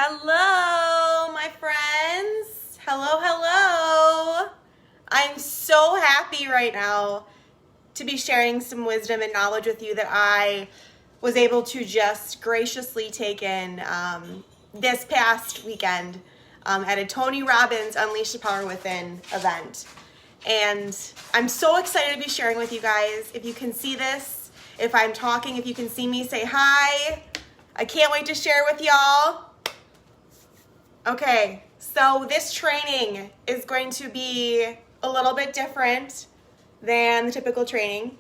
Hello, my friends. Hello. I'm so happy right now to be sharing some wisdom and knowledge with you that I was able to just graciously take in this past weekend at a Tony Robbins Unleash the Power Within event. And I'm so excited to be sharing with you guys. If you can see this, if I'm talking, if you can see me, say hi. I can't wait to share with y'all. Okay, so this training is going to be a little bit different than the typical training.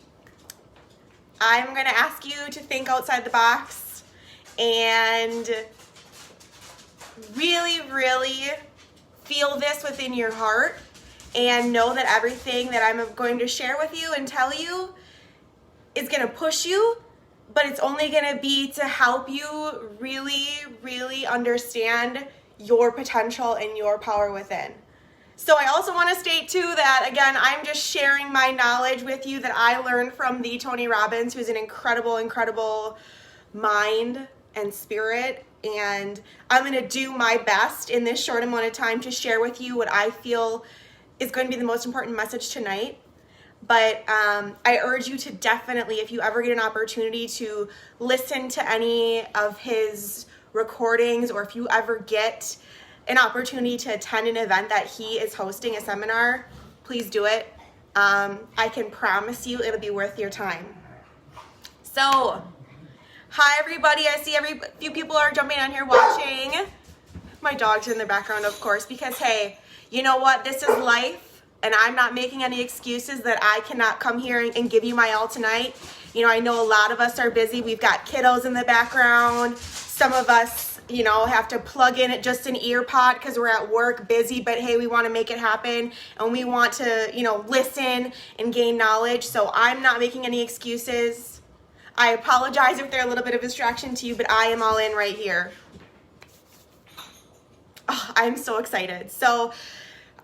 I'm going to ask you to think outside the box and really feel this within your heart and know that everything that I'm going to share with you and tell you is going to push you, but it's only going to be to help you really understand your potential and your power within. So I also want to state too that, again, I'm just sharing my knowledge with you that I learned from the Tony Robbins, who's an incredible mind and spirit. And I'm going to do my best in this short amount of time to share with you what I feel is going to be the most important message tonight. But I urge you to definitely, if you ever get an opportunity to listen to any of his recordings, or if you ever get an opportunity to attend an event that he is hosting, a seminar, please do it. I can promise you it'll be worth your time. So, hi everybody. I see few people are jumping on here watching. My dog's in the background, of course, because hey, you know what? This is life, and I'm not making any excuses that I cannot come here and give you my all tonight. You know, I know a lot of us are busy. We've got kiddos in the background. Some of us, you know, have to plug in just an ear pod because we're at work busy, but hey, we want to make it happen and we want to, you know, listen and gain knowledge. So I'm not making any excuses. I apologize if they're a little bit of a distraction to you, but I am all in right here. Oh, I'm so excited. So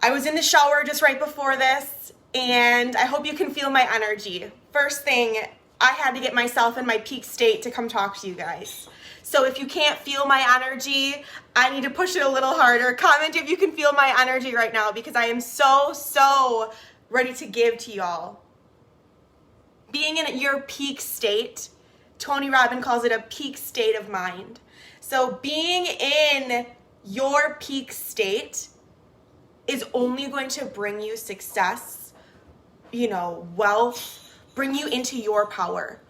I was in the shower just right before this, and I hope you can feel my energy. First thing, I had to get myself in my peak state to come talk to you guys. So if you can't feel my energy, I need to push it a little harder. Comment if you can feel my energy right now, because I am so ready to give to y'all. Being in your peak state, Tony Robbins calls it a peak state of mind. So being in your peak state is only going to bring you success, you know, wealth, bring you into your power.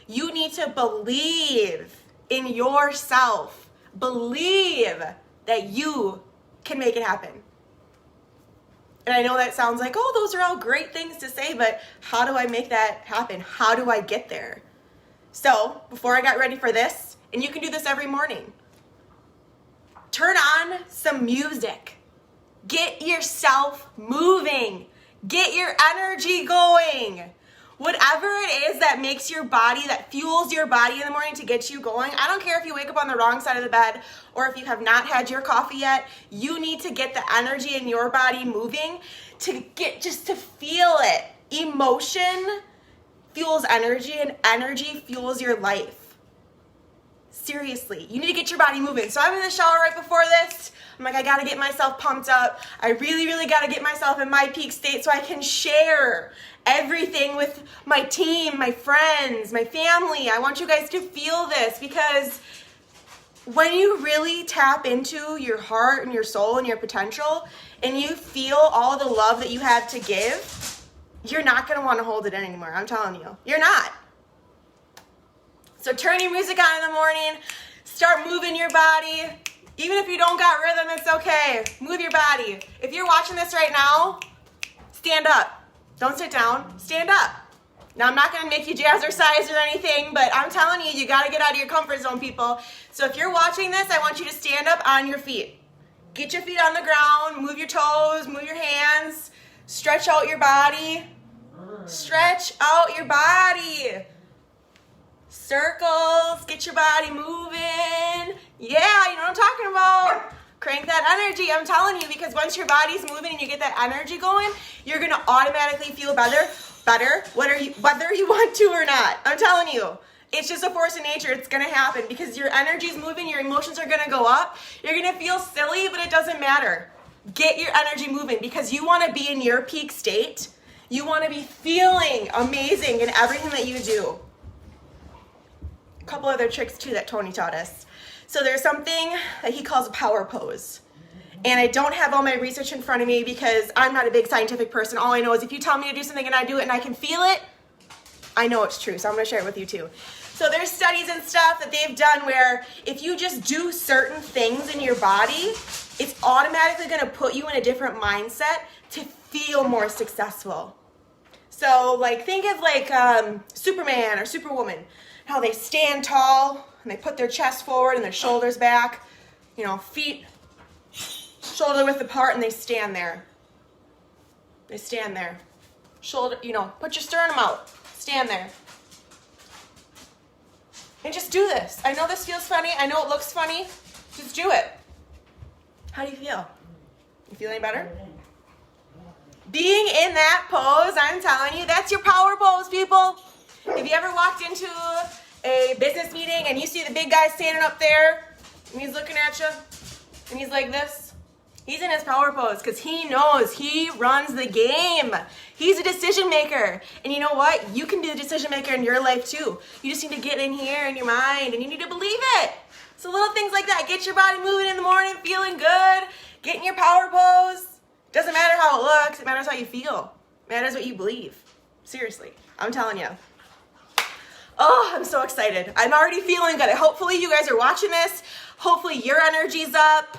You need to believe in yourself. Believe that you can make it happen. And I know that sounds like, oh, those are all great things to say, but how do I make that happen? How do I get there? So before I got ready for this, and you can do this every morning, turn on some music. Get yourself moving. Get your energy going. Whatever it is that makes your body, that fuels your body in the morning to get you going. I don't care if you wake up on the wrong side of the bed or if you have not had your coffee yet. You need to get the energy in your body moving just to feel it. Emotion fuels energy, and energy fuels your life. Seriously, you need to get your body moving. So I'm in the shower right before this. I'm like, I gotta get myself pumped up. I really gotta get myself in my peak state so I can share everything with my team, my friends, my family. I want you guys to feel this, because when you really tap into your heart and your soul and your potential, and you feel all the love that you have to give, you're not gonna wanna hold it anymore. I'm telling you, you're not. So turn your music on in the morning, start moving your body. Even if you don't got rhythm, it's okay. Move your body. If you're watching this right now, stand up. Don't sit down, stand up. Now, I'm not gonna make you jazzercise or anything, but I'm telling you, you gotta get out of your comfort zone, people. So if you're watching this, I want you to stand up on your feet. Get your feet on the ground, move your toes, move your hands, stretch out your body. Stretch out your body. Circles, get your body moving. Yeah, you know what I'm talking about. Crank that energy, I'm telling you, because once your body's moving and you get that energy going, you're gonna automatically feel better, whether you want to or not. I'm telling you. It's just a force of nature. It's going to happen because your energy is moving. Your emotions are going to go up. You're going to feel silly, but it doesn't matter. Get your energy moving because you want to be in your peak state. You want to be feeling amazing in everything that you do. A couple other tricks too that Tony taught us. So there's something that he calls a power pose. And I don't have all my research in front of me because I'm not a big scientific person. All I know is if you tell me to do something and I do it and I can feel it, I know it's true. So I'm going to share it with you too. So there's studies and stuff that they've done where if you just do certain things in your body, it's automatically going to put you in a different mindset to feel more successful. So like think of like Superman or Superwoman, how they stand tall and they put their chest forward and their shoulders back, feet shoulder width apart, and they stand there. They stand there. Shoulder, put your sternum out. Stand there. And just do this. I know this feels funny. I know it looks funny. Just do it. How do you feel? You feel any better? Being in that pose, I'm telling you, that's your power pose, people. If you ever walked into a business meeting and you see the big guy standing up there and he's looking at you and he's like this, he's in his power pose because he knows he runs the game. He's a decision maker. And you know what? You can be the decision maker in your life too. You just need to get in here in your mind and you need to believe it. So little things like that. Get your body moving in the morning, feeling good. Get in your power pose. Doesn't matter how it looks. It matters how you feel. It matters what you believe. Seriously. I'm telling you. Oh, I'm so excited. I'm already feeling good. Hopefully you guys are watching this. Hopefully your energy's up.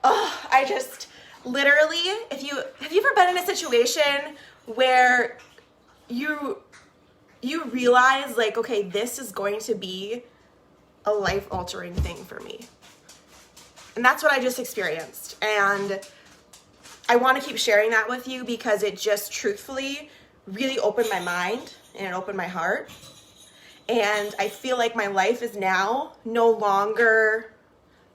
Oh, I just literally, have you ever been in a situation where you realize like, okay, this is going to be a life-altering thing for me. And that's what I just experienced. And I want to keep sharing that with you because it just truthfully really opened my mind and it opened my heart. And I feel like my life is now no longer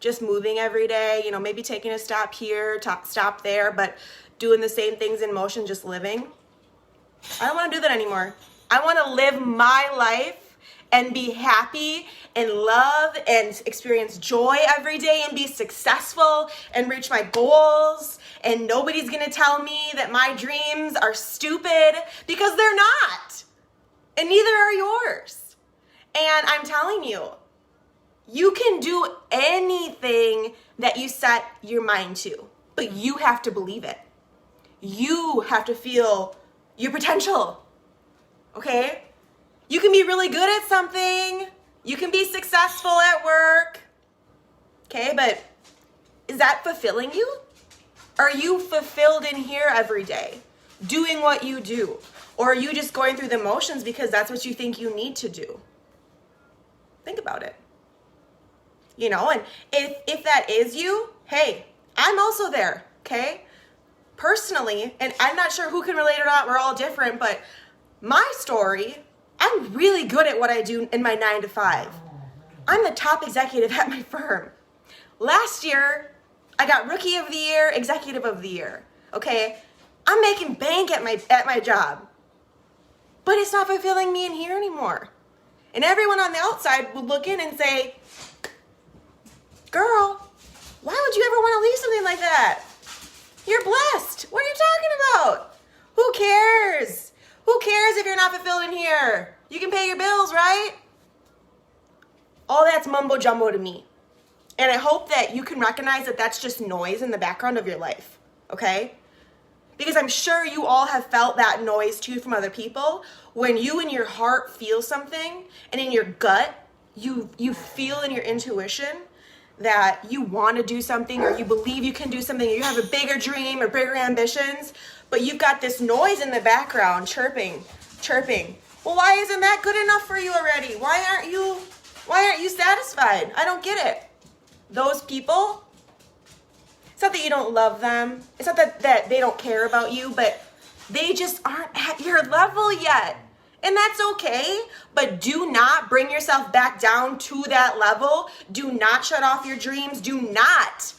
just moving every day, maybe taking a stop here, stop there, but doing the same things in motion, just living. I don't want to do that anymore. I want to live my life and be happy and love and experience joy every day and be successful and reach my goals. And nobody's going to tell me that my dreams are stupid because they're not. And neither are yours. And I'm telling you, you can do anything that you set your mind to, but you have to believe it. You have to feel your potential, okay? You can be really good at something. You can be successful at work, okay? But is that fulfilling you? Are you fulfilled in here every day, doing what you do? Or are you just going through the motions because that's what you think you need to do? Think about it. And if that is you, hey, I'm also there, okay? Personally, and I'm not sure who can relate or not, we're all different, but my story, I'm really good at what I do in my 9 to 5. I'm the top executive at my firm. Last year, I got Rookie of the Year, Executive of the Year, okay? I'm making bank at my job, but it's not fulfilling me in here anymore. And everyone on the outside would look in and say, girl, why would you ever want to leave something like that? You're blessed. What are you talking about? Who cares? Who cares if you're not fulfilled in here? You can pay your bills, right? All that's mumbo jumbo to me. And I hope that you can recognize that that's just noise in the background of your life, okay? Because I'm sure you all have felt that noise too from other people. When you in your heart feel something and in your gut, you feel in your intuition that you want to do something or you believe you can do something or you have a bigger dream or bigger ambitions, but you've got this noise in the background chirping. Well, why isn't that good enough for you already? Why aren't you satisfied? I don't get it. Those people, it's not that you don't love them. It's not that they don't care about you, but they just aren't at your level yet. And that's okay, but do not bring yourself back down to that level. Do not shut off your dreams. Do not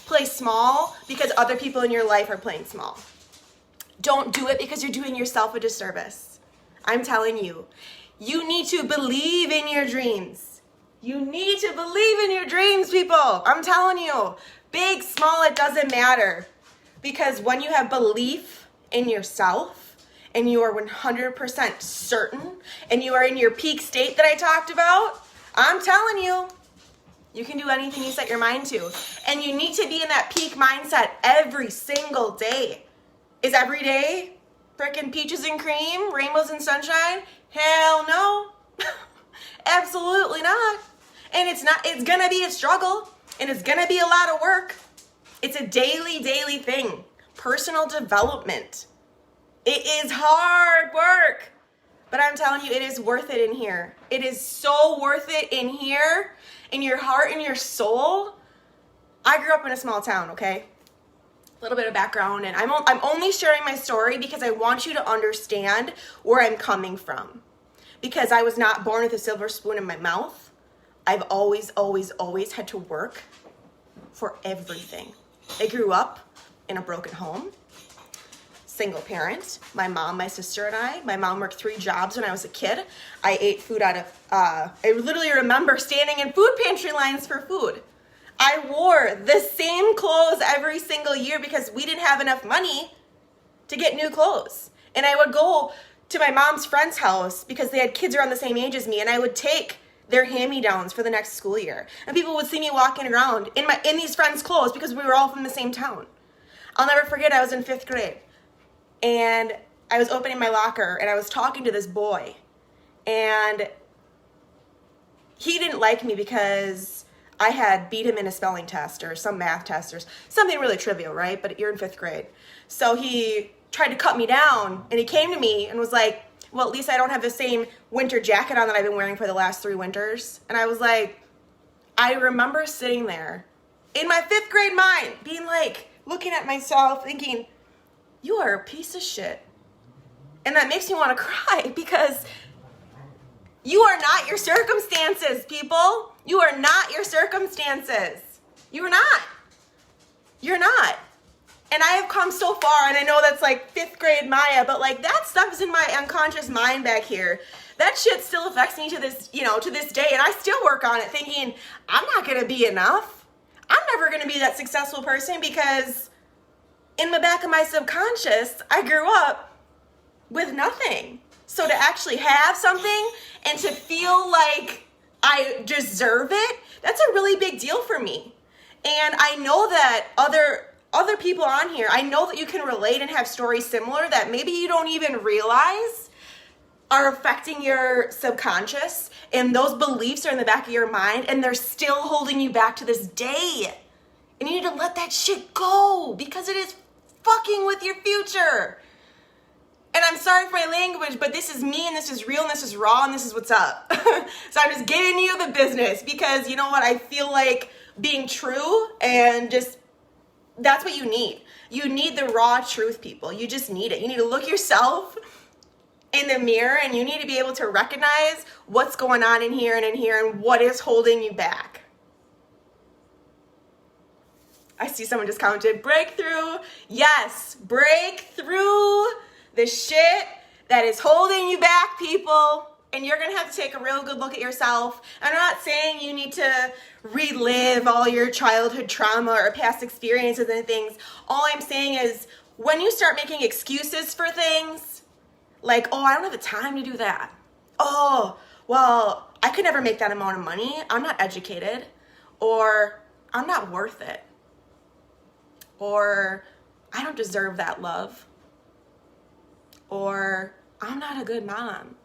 play small because other people in your life are playing small. Don't do it because you're doing yourself a disservice. I'm telling you, You need to believe in your dreams. You need to believe in your dreams, people. I'm telling you, big, small, it doesn't matter. Because when you have belief in yourself and you are 100% certain and you are in your peak state that I talked about, I'm telling you, you can do anything you set your mind to. And you need to be in that peak mindset every single day. Is every day frickin' peaches and cream, rainbows and sunshine? Hell no. Absolutely not. And it's gonna be a struggle and it's gonna be a lot of work. It's a daily thing. Personal development. It is hard work. But I'm telling you, it is worth it in here. It is so worth it in here, in your heart, in your soul. I grew up in a small town, okay? A little bit of background, and I'm only sharing my story because I want you to understand where I'm coming from. Because I was not born with a silver spoon in my mouth. I've always had to work for everything. I grew up in a broken home. Single parent, my mom, my sister, and I. My mom worked 3 jobs when I was a kid. I ate food out of, I literally remember standing in food pantry lines for food. I wore the same clothes every single year because we didn't have enough money to get new clothes. And I would go to my mom's friend's house because they had kids around the same age as me, and I would take their hand-me-downs for the next school year. And people would see me walking around in these friends' clothes because we were all from the same town. I'll never forget, I was in 5th grade. And I was opening my locker and I was talking to this boy, and he didn't like me because I had beat him in a spelling test or some math test or something really trivial, right? But you're in 5th grade. So he tried to cut me down, and he came to me and was like, well, at least I don't have the same winter jacket on that I've been wearing for the last 3 winters. And I was like, I remember sitting there in my 5th grade mind being like, looking at myself thinking, you are a piece of shit. And that makes me want to cry because you are not your circumstances, people. You are not your circumstances. You are not. You're not. And I have come so far, and I know that's like 5th grade Maya, but like that stuff is in my unconscious mind back here. That shit still affects me to this, to this day, and I still work on it thinking, I'm not going to be enough. I'm never going to be that successful person because in the back of my subconscious, I grew up with nothing. So to actually have something and to feel like I deserve it, that's a really big deal for me. And I know that other people on here, I know that you can relate and have stories similar that maybe you don't even realize are affecting your subconscious, and those beliefs are in the back of your mind and they're still holding you back to this day. And you need to let that shit go because it is fucking with your future. And I'm sorry for my language, but this is me and this is real and this is raw and this is what's up. So I'm just giving you the business because you know what? I feel like being true and just, that's what you need. You need the raw truth, people. You just need it. You need to look yourself in the mirror and you need to be able to recognize what's going on in here and what is holding you back. I see someone just commented, breakthrough. Yes, break through the shit that is holding you back, people. And you're going to have to take a real good look at yourself. I'm not saying you need to relive all your childhood trauma or past experiences and things. All I'm saying is when you start making excuses for things, like, oh, I don't have the time to do that. Oh, well, I could never make that amount of money. I'm not educated. Or I'm not worth it. Or I don't deserve that love. Or I'm not a good mom.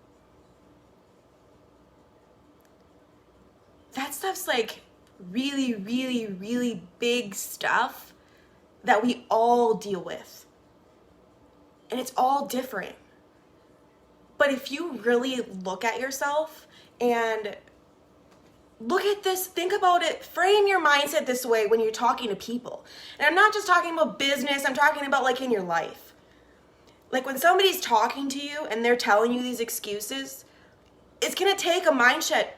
That stuff's like really, really, really big stuff that we all deal with. And it's all different. But if you really look at yourself and look at this, think about it, frame your mindset this way when you're talking to people. And I'm not just talking about business, I'm talking about like in your life. Like when somebody's talking to you and they're telling you these excuses, it's gonna take a mindset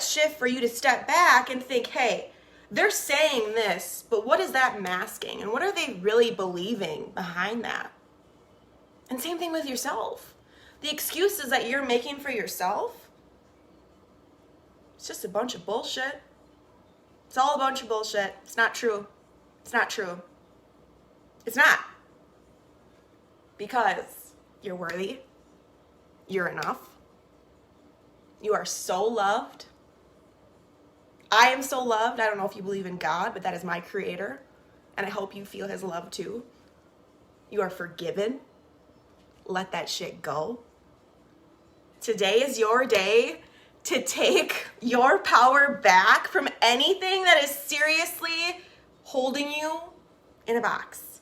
shift for you to step back and think, hey, they're saying this, but what is that masking? And what are they really believing behind that? And same thing with yourself. the excuses that you're making for yourself, it's just a bunch of bullshit. It's all a bunch of bullshit. It's not true. It's not true. It's not. Because you're worthy. You're enough. You are so loved. I am so loved. I don't know if you believe in God, but that is my creator. And I hope you feel his love too. You are forgiven. Let that shit go. Today is your day to take your power back from anything that is seriously holding you in a box.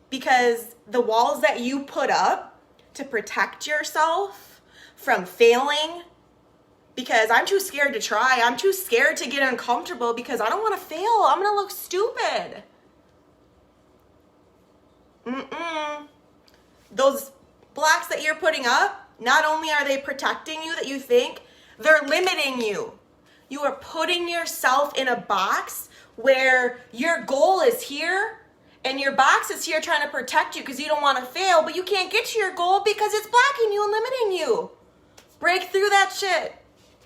Because the walls that you put up to protect yourself from failing, because I'm too scared to try, I'm too scared to get uncomfortable because I don't want to fail. I'm going to look stupid. Those blocks that you're putting up, not only are they protecting you that you think, they're limiting you. You are putting yourself in a box where your goal is here and your box is here trying to protect you because you don't want to fail, but you can't get to your goal because it's blocking you and limiting you. Break through that shit.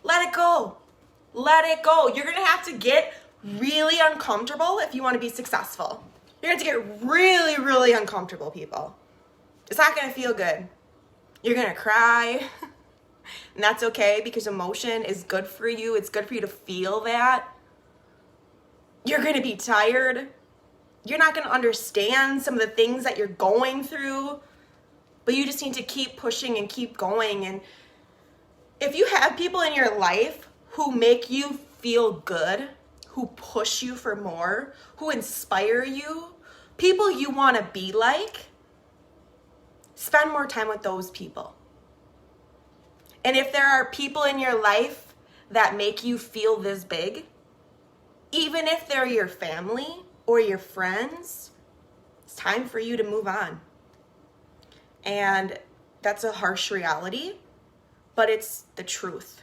Let it go. Let it go. You're going to have to get really uncomfortable if you want to be successful. You're going to have to get really, really uncomfortable, people. It's not going to feel good. You're going to cry. And that's okay because emotion is good for you. It's good for you to feel that. You're going to be tired. You're not going to understand some of the things that you're going through. But you just need to keep pushing and keep going. And if you have people in your life who make you feel good, who push you for more, who inspire you, people you want to be like, spend more time with those people. And if there are people in your life that make you feel this big, even if they're your family or your friends, it's time for you to move on. And that's a harsh reality, but it's the truth.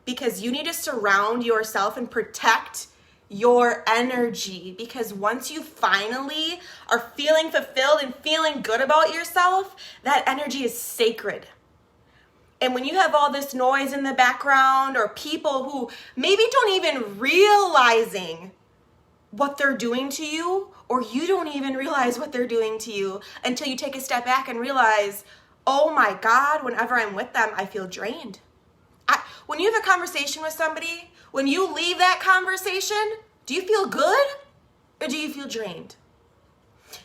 Because you need to surround yourself and protect your energy, because once you finally are feeling fulfilled and feeling good about yourself, that energy is sacred. And when you have all this noise in the background or people who maybe don't even realizing what they're doing to you, or you don't even realize what they're doing to you until you take a step back and realize, oh my God, whenever I'm with them, I feel drained. When you have a conversation with somebody, when you leave that conversation, do you feel good or do you feel drained?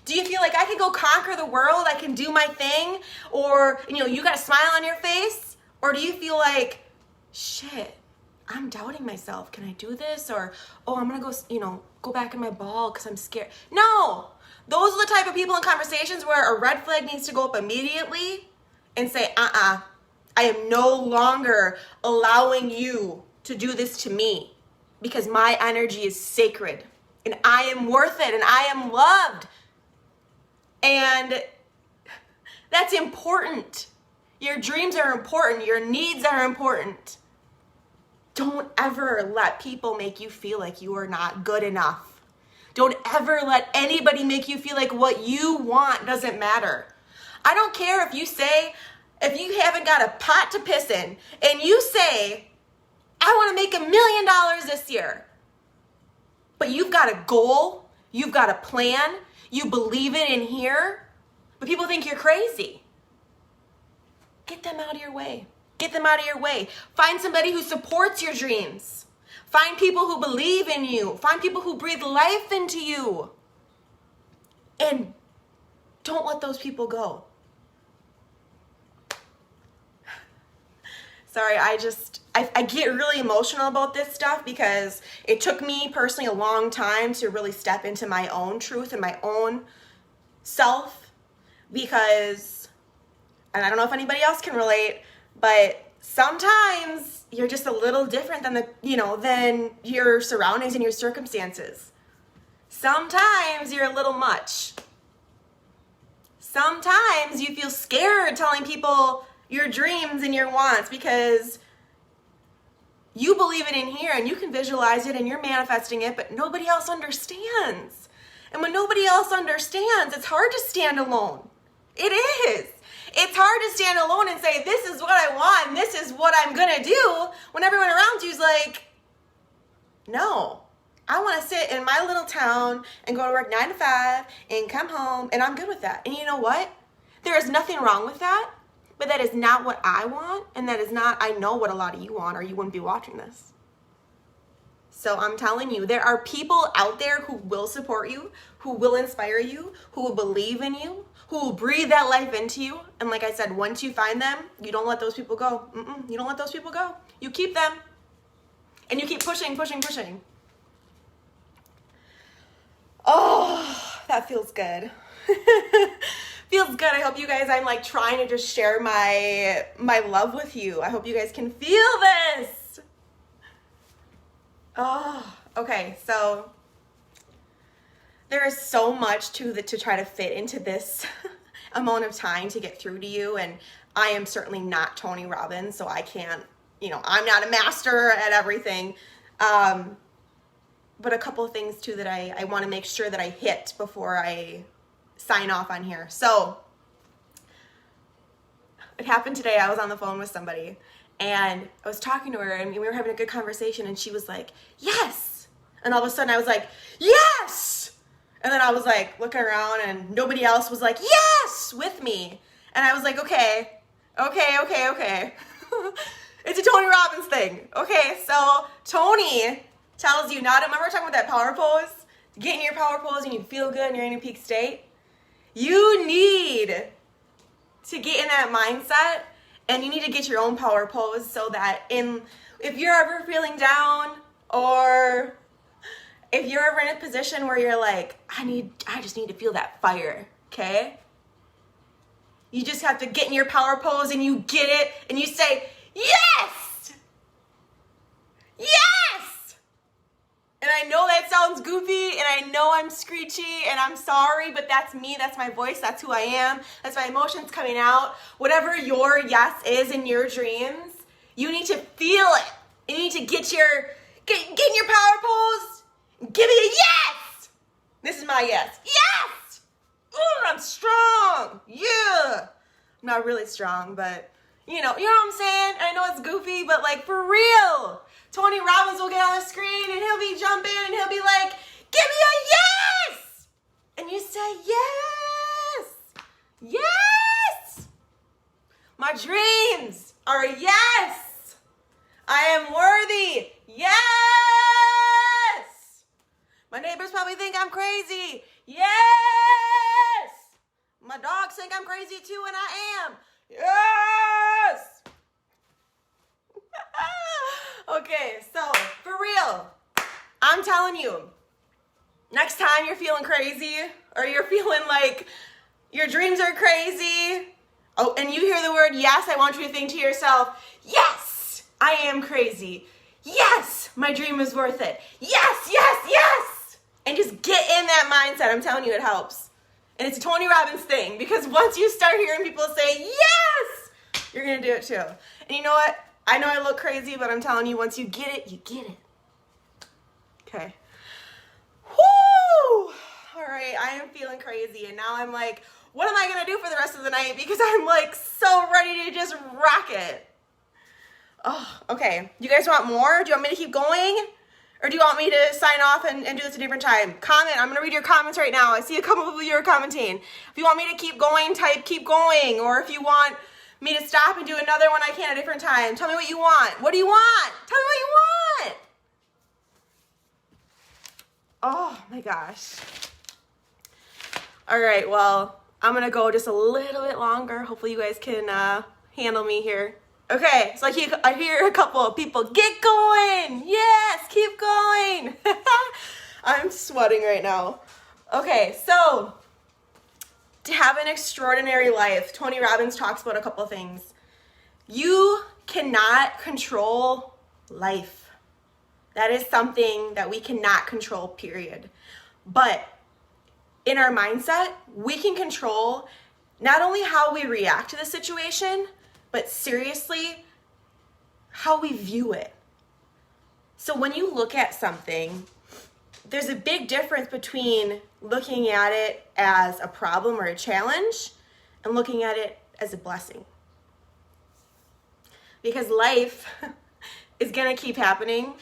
Do you feel like I can go conquer the world, I can do my thing, or you got a smile on your face? Or do you feel like, shit, I'm doubting myself. Can I do this? Or, oh, I'm gonna go back in my ball because I'm scared. No, those are the type of people in conversations where a red flag needs to go up immediately and say, I am no longer allowing you to do this to me because my energy is sacred and I am worth it and I am loved. And that's important. Your dreams are important. Your needs are important. Don't ever let people make you feel like you are not good enough. Don't ever let anybody make you feel like what you want doesn't matter. I don't care if you haven't got a pot to piss in and you say, I want to make $1 million this year. But you've got a goal, you've got a plan, you believe it in here, but people think you're crazy. Get them out of your way. Get them out of your way. Find somebody who supports your dreams. Find people who believe in you. Find people who breathe life into you. And don't let those people go. Sorry, I get really emotional about this stuff because it took me personally a long time to really step into my own truth and my own self, because, and I don't know if anybody else can relate, but sometimes you're just a little different than than your surroundings and your circumstances. Sometimes you're a little much. Sometimes you feel scared telling people your dreams and your wants because you believe it in here and you can visualize it and you're manifesting it, but nobody else understands. And when nobody else understands, it's hard to stand alone. It is. It's hard to stand alone and say, this is what I want, and this is what I'm gonna do, when everyone around you's like, no. I want to sit in my little town and go to work 9 to 5 and come home, and I'm good with that. And you know what? There is nothing wrong with that, but that is not what I want, and that is not, I know what a lot of you want, or you wouldn't be watching this. So I'm telling you, there are people out there who will support you, who will inspire you, who will believe in you, who will breathe that life into you. And like I said, once you find them, you don't let those people go. You don't let those people go. You keep them, and you keep pushing, pushing, pushing. Oh, that feels good. Feels good. I hope you guys, I'm like trying to just share my love with you. I hope you guys can feel this. Oh, okay. So there is so much to try to fit into this amount of time to get through to you. And I am certainly not Tony Robbins, so I can't, I'm not a master at everything. But a couple of things too that I want to make sure that I hit before I sign off on here. So it happened today. I was on the phone with somebody and I was talking to her and we were having a good conversation and she was like, yes. And all of a sudden I was like, yes. And then I was like looking around and nobody else was like, yes, with me. And I was like, okay. It's a Tony Robbins thing. Okay, so Tony tells you not to, remember talking about that power pose? Get in your power pose and you feel good and you're in your peak state. You need to get in that mindset and you need to get your own power pose so that if you're ever feeling down or if you're ever in a position where you're like, I just need to feel that fire, okay? You just have to get in your power pose and you get it and you say, yes! Yes! And I know that sounds goofy and I know I'm screechy and I'm sorry, but that's me, that's my voice, that's who I am, that's my emotions coming out. Whatever your yes is in your dreams, you need to feel it. You need to get in your power pose, give it a yes! This is my yes. Yes! Ooh, I'm strong. Yeah. I'm not really strong, but you know what I'm saying? I know it's goofy, but like for real. Tony Robbins will get on the screen and he'll be jumping and he'll be like, give me a yes! And you say, yes! Yes! My dreams are a yes! I am worthy! Yes! My neighbors probably think I'm crazy. Yes! My dogs think I'm crazy too, and I am. Yes! Okay, so for real, I'm telling you, next time you're feeling crazy or you're feeling like your dreams are crazy, and you hear the word yes, I want you to think to yourself, yes, I am crazy. Yes, my dream is worth it. Yes, yes, yes! And just get in that mindset. I'm telling you, it helps. And it's a Tony Robbins thing because once you start hearing people say, yes, you're going to do it too. And you know what? I know I look crazy, but I'm telling you, once you get it, you get it. Okay. Whoo! All right, I am feeling crazy. And now I'm like, what am I going to do for the rest of the night? Because I'm like so ready to just rock it. Oh, okay. You guys want more? Do you want me to keep going? Or do you want me to sign off and do this a different time? Comment. I'm going to read your comments right now. I see a couple of you are commenting. If you want me to keep going, type keep going. Or if you want me to stop and do another one, I can at a different time. Tell me what you want. What do you want? Tell me what you want. Oh my gosh. All right, well, I'm going to go just a little bit longer. Hopefully you guys can handle me here. Okay, so I hear a couple of people, get going. Yes, keep going. I'm sweating right now. Okay, so to have an extraordinary life, Tony Robbins talks about a couple of things. You cannot control life. That is something that we cannot control, period. But in our mindset, we can control not only how we react to the situation, but seriously, how we view it. So when you look at something, there's a big difference between looking at it as a problem or a challenge and looking at it as a blessing. Because life is going to keep happening,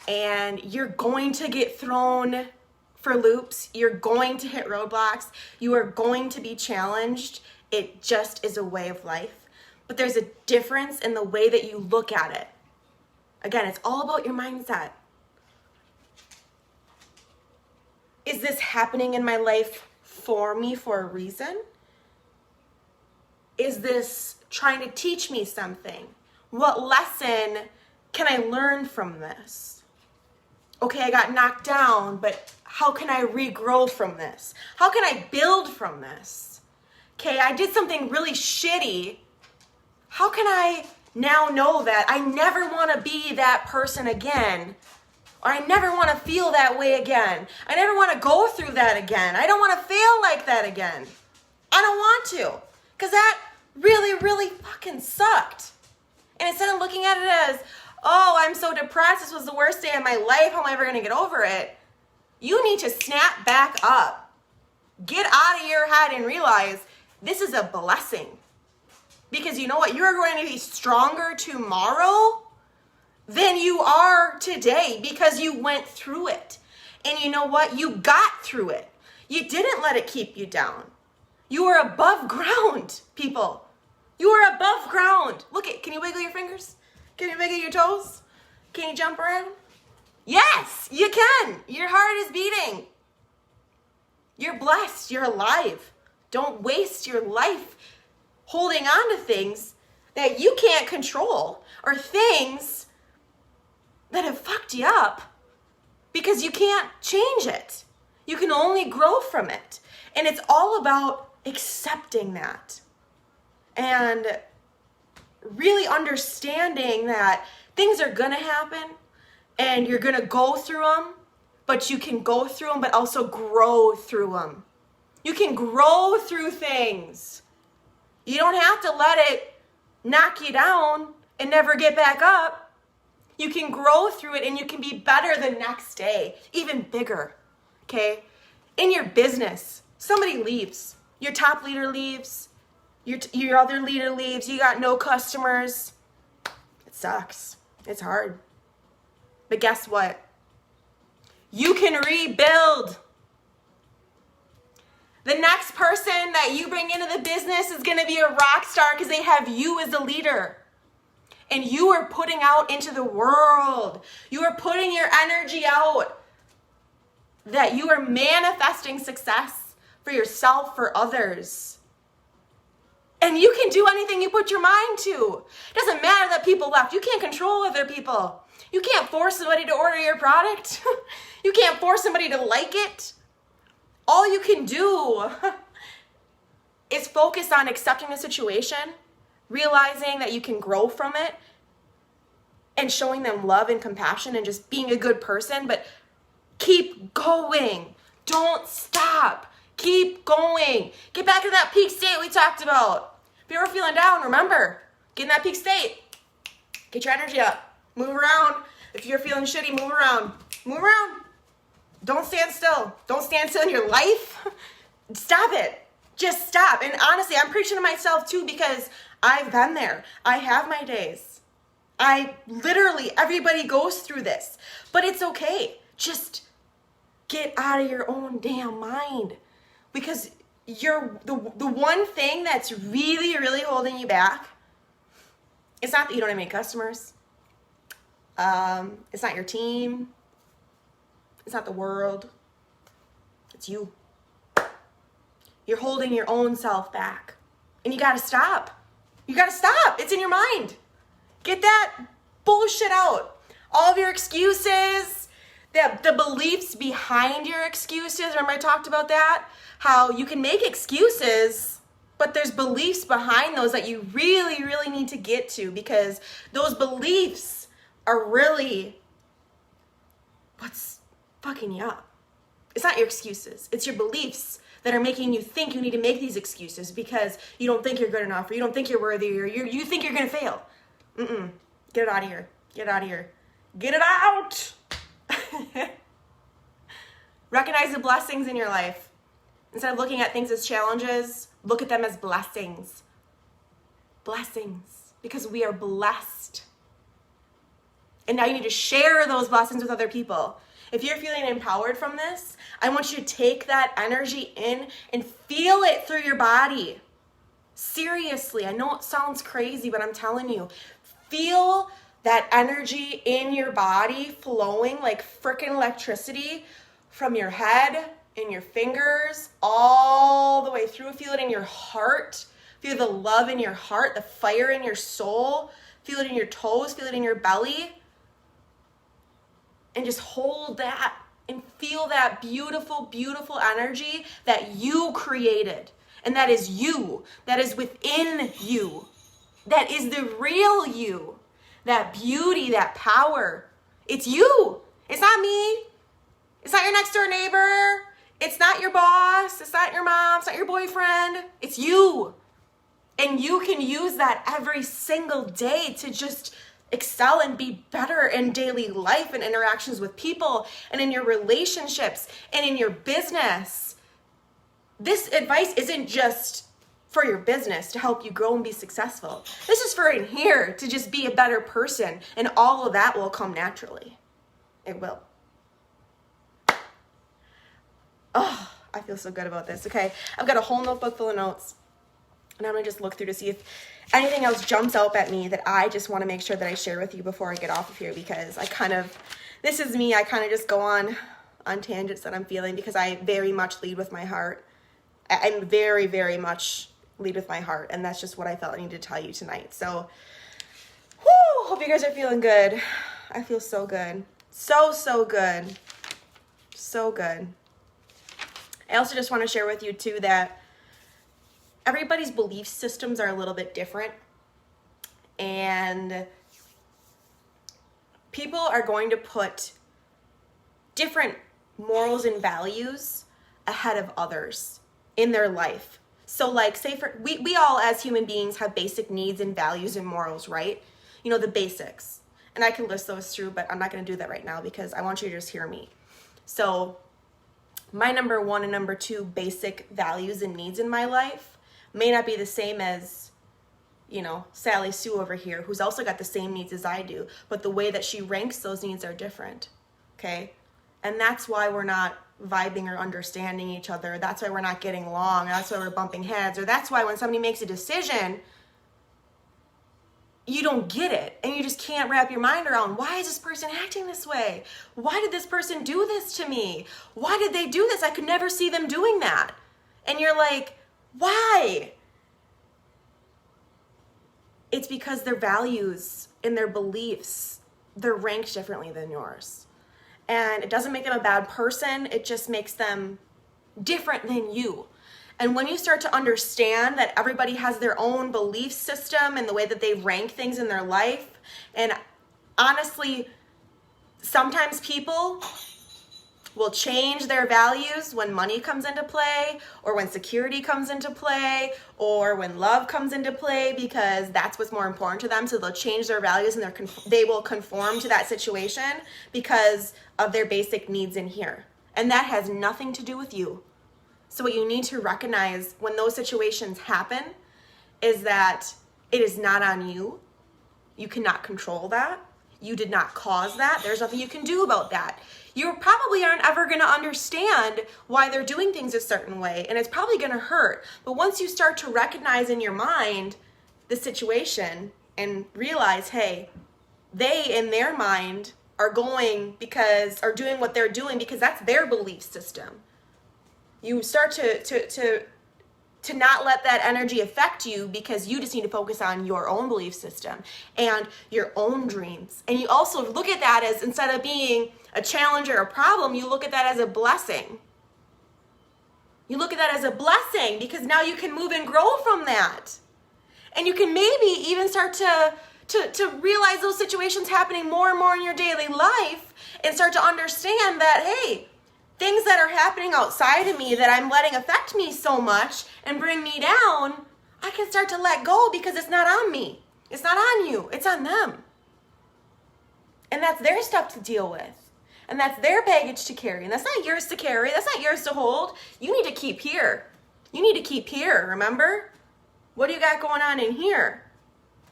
and you're going to get thrown for loops. You're going to hit roadblocks. You are going to be challenged. It just is a way of life. But there's a difference in the way that you look at it. Again, it's all about your mindset. Is this happening in my life for me for a reason? Is this trying to teach me something? What lesson can I learn from this? Okay, I got knocked down, but how can I regrow from this? How can I build from this? Okay, I did something really shitty. How can I now know that I never want to be that person again? Or I never want to feel that way again. I never want to go through that again. I don't want to feel like that again. I don't want to. Because that really, really fucking sucked. And instead of looking at it as, oh, I'm so depressed, this was the worst day of my life, how am I ever going to get over it? You need to snap back up. Get out of your head and realize this is a blessing. Because you know what? You're going to be stronger tomorrow than you are today because you went through it. And you know what? You got through it. You didn't let it keep you down. You are above ground, people. You are above ground. Look at, can you wiggle your fingers? Can you wiggle your toes? Can you jump around? Yes, you can. Your heart is beating. You're blessed. You're alive. Don't waste your life holding on to things that you can't control or things that have fucked you up because you can't change it. You can only grow from it. And it's all about accepting that and really understanding that things are going to happen and you're going to go through them, but you can go through them, but also grow through them. You can grow through things. You don't have to let it knock you down and never get back up. You can grow through it and you can be better the next day, even bigger, okay? In your business, somebody leaves. Your top leader leaves. Your other leader leaves. You got no customers. It sucks. It's hard. But guess what? You can rebuild. The next person that you bring into the business is going to be a rock star because they have you as a leader. And you are putting out into the world. You are putting your energy out. That you are manifesting success for yourself, for others. And you can do anything you put your mind to. It doesn't matter that people left. You can't control other people. You can't force somebody to order your product. You can't force somebody to like it. All you can do is focus on accepting the situation, realizing that you can grow from it, and showing them love and compassion and just being a good person, but keep going. Don't stop. Keep going. Get back to that peak state we talked about. If you're ever feeling down, remember, get in that peak state. Get your energy up. Move around. If you're feeling shitty, move around. Move around. Don't stand still. Don't stand still in your life. Stop it. Just stop. And honestly, I'm preaching to myself too because I've been there. I have my days. Everybody goes through this. But it's okay. Just get out of your own damn mind. Because you're the one thing that's really, really holding you back. It's not that you don't have any customers. It's not your team. It's not the world. It's you. You're holding your own self back. And you gotta stop. You gotta stop. It's in your mind. Get that bullshit out. All of your excuses, the beliefs behind your excuses. Remember I talked about that? How you can make excuses, but there's beliefs behind those that you really, really need to get to because those beliefs are really what's fucking you up. It's not your excuses. It's your beliefs that are making you think you need to make these excuses because you don't think you're good enough or you don't think you're worthy or you think you're going to fail. Get it out of here. Get it out of here. Get it out. Recognize the blessings in your life. Instead of looking at things as challenges, look at them as blessings. Blessings, because we are blessed. And now you need to share those blessings with other people. If you're feeling empowered from this, I want you to take that energy in and feel it through your body. Seriously, I know it sounds crazy, but I'm telling you, feel that energy in your body flowing like freaking electricity from your head, in your fingers, all the way through. Feel it in your heart. Feel the love in your heart, the fire in your soul. Feel it in your toes, feel it in your belly. And just hold that and feel that beautiful, beautiful energy that you created. And that is you. That is within you. That is the real you. That beauty, that power. It's you. It's not me. It's not your next door neighbor. It's not your boss. It's not your mom. It's not your boyfriend. It's you. And you can use that every single day to just excel and be better in daily life and interactions with people and in your relationships and in your business. This advice isn't just for your business to help you grow and be successful. This is for in here to just be a better person, and all of that will come naturally. It will. Oh, I feel so good about this. Okay, I've got a whole notebook full of notes, and I'm gonna just look through to see if anything else jumps out at me that I just want to make sure that I share with you before I get off of here, because this is me. I kind of just go on tangents that I'm feeling because I very much lead with my heart. I'm very, very much lead with my heart, and that's just what I felt I needed to tell you tonight. So, hope you guys are feeling good. I feel so good. So good. So good. I also just want to share with you too that everybody's belief systems are a little bit different, and people are going to put different morals and values ahead of others in their life. So like, say we all as human beings have basic needs and values and morals, right? You know, the basics. And I can list those through, but I'm not going to do that right now because I want you to just hear me. So my number 1 and number 2 basic values and needs in my life may not be the same as, you know, Sally Sue over here, who's also got the same needs as I do, but the way that she ranks those needs are different, okay? And that's why we're not vibing or understanding each other. That's why we're not getting along. That's why we're bumping heads. Or that's why when somebody makes a decision, you don't get it. And you just can't wrap your mind around, why is this person acting this way? Why did this person do this to me? Why did they do this? I could never see them doing that. And you're like, why? It's because their values and their beliefs, they're ranked differently than yours. And it doesn't make them a bad person. It just makes them different than you. And when you start to understand that everybody has their own belief system and the way that they rank things in their life, and honestly, sometimes people will change their values when money comes into play, or when security comes into play, or when love comes into play, because that's what's more important to them. So they'll change their values and they will conform to that situation because of their basic needs in here. And that has nothing to do with you. So what you need to recognize when those situations happen is that it is not on you. You cannot control that. You did not cause that. There's nothing you can do about that. You probably aren't ever going to understand why they're doing things a certain way, and it's probably going to hurt. But once you start to recognize in your mind the situation and realize, hey, they in their mind are doing what they're doing because that's their belief system. You start to not let that energy affect you because you just need to focus on your own belief system and your own dreams. And you also look at that as, instead of being a challenge or a problem, you look at that as a blessing. You look at that as a blessing because now you can move and grow from that. And you can maybe even start to realize those situations happening more and more in your daily life and start to understand that, hey, things that are happening outside of me that I'm letting affect me so much and bring me down, I can start to let go because it's not on me. It's not on you. It's on them. And that's their stuff to deal with. And that's their baggage to carry. And that's not yours to carry. That's not yours to hold. You need to keep here. You need to keep here, remember? What do you got going on in here?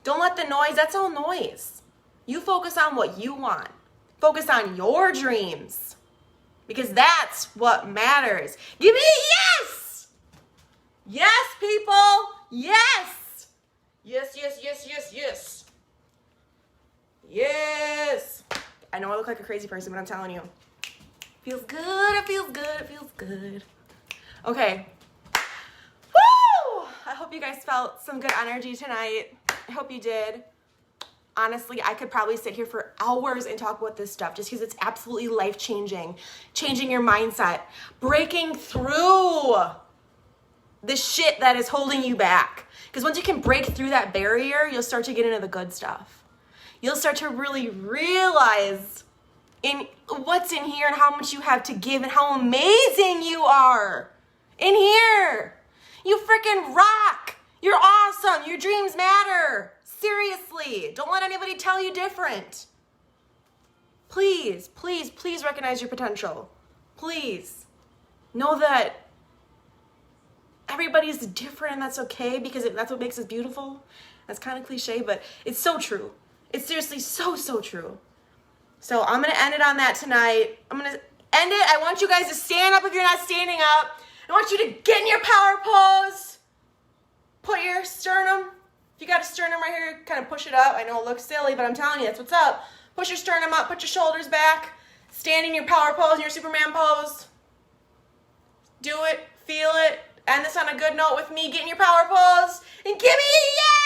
Don't let the noise, that's all noise. You focus on what you want. Focus on your dreams. Because that's what matters. Give me a yes! Yes, people! Yes! Yes, yes, yes, yes, yes. Yes! I know I look like a crazy person, but I'm telling you. Feels good, it feels good, it feels good. Okay. Woo! I hope you guys felt some good energy tonight. I hope you did. Honestly, I could probably sit here for hours and talk about this stuff just because it's absolutely life-changing. Changing your mindset. Breaking through the shit that is holding you back. Because once you can break through that barrier, you'll start to get into the good stuff. You'll start to really realize in what's in here and how much you have to give and how amazing you are in here. You freaking rock. You're awesome. Your dreams matter. Seriously. Don't let anybody tell you different. Please, please, please recognize your potential. Please. Know that everybody's different and that's okay because that's what makes us beautiful. That's kind of cliche, but it's so true. It's seriously so, so true. So I'm going to end it on that tonight. I'm going to end it. I want you guys to stand up if you're not standing up. I want you to get in your power pose. Put your sternum. If you got a sternum right here, kind of push it up. I know it looks silly, but I'm telling you, that's what's up. Push your sternum up. Put your shoulders back. Stand in your power pose, in your Superman pose. Do it. Feel it. End this on a good note with me. Get in your power pose. And give me a yes!